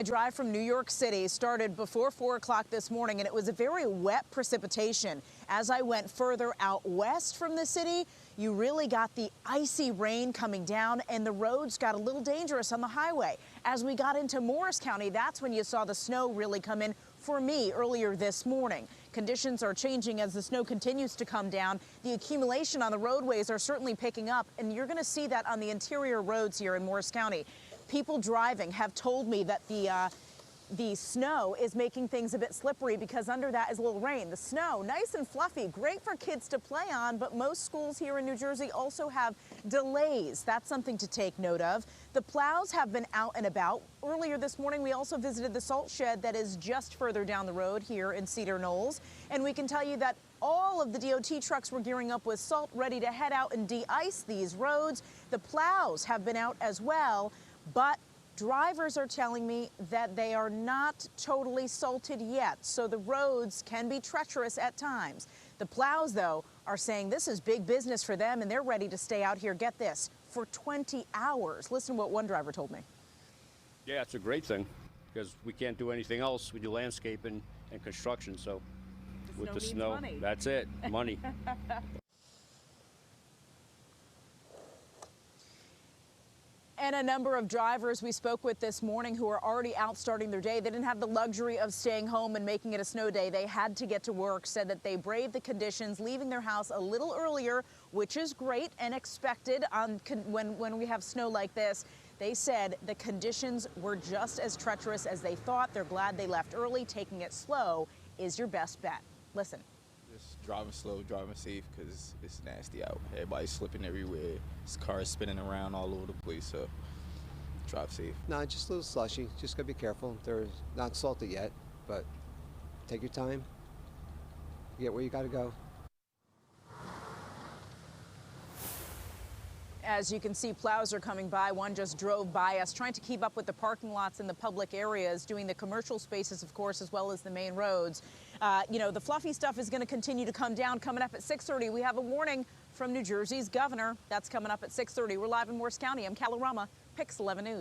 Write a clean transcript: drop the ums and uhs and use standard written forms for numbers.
A drive from New York City started before 4 o'clock this morning, and it was a very wet precipitation. As I went further out west from the city, you really got the icy rain coming down, and the roads got a little dangerous on the highway. As we got into Morris County, that's when you saw the snow really come in for me earlier this morning. Conditions are changing as the snow continues to come down. The accumulation on the roadways are certainly picking up, and you're going to see that on the interior roads here in Morris County. People driving have told me that the snow is making things a bit slippery because under that is a little rain. The snow, nice and fluffy, great for kids to play on, but most schools here in New Jersey also have delays. That's something to take note of. The plows have been out and about. Earlier this morning, we also visited the salt shed that is just further down the road here in Cedar Knolls. And we can tell you that all of the DOT trucks were gearing up with salt, ready to head out and de-ice these roads. The plows have been out as well, but drivers are telling me that they are not totally salted yet, so the roads can be treacherous at times. The plows, though, are saying this is big business for them, and they're ready to stay out here, get this, for 20 hours. Listen to what one driver told me. Yeah, it's a great thing because we can't do anything else. We do landscaping and construction, so with the snow, that's it, money. And a number of drivers we spoke with this morning who are already out starting their day. They didn't have the luxury of staying home and making it a snow day. They had to get to work, said that they braved the conditions, leaving their house a little earlier, which is great and expected when we have snow like this. They said the conditions were just as treacherous as they thought. They're glad they left early. Taking it slow is your best bet. Listen. Just driving slow, driving safe, because it's nasty out. Everybody's slipping everywhere. This car is spinning around all over the place, so drive safe. No, just a little slushy. Just gotta be careful. They're not salted yet, but take your time. Get where you gotta go. As you can see, plows are coming by. One just drove by us, trying to keep up with the parking lots in the public areas, doing the commercial spaces, of course, as well as the main roads. You know, the fluffy stuff is going to continue to come down. Coming up at 6:30, we have a warning from New Jersey's governor. That's coming up at 6:30. We're live in Morris County. I'm Calorama, Pix 11 News.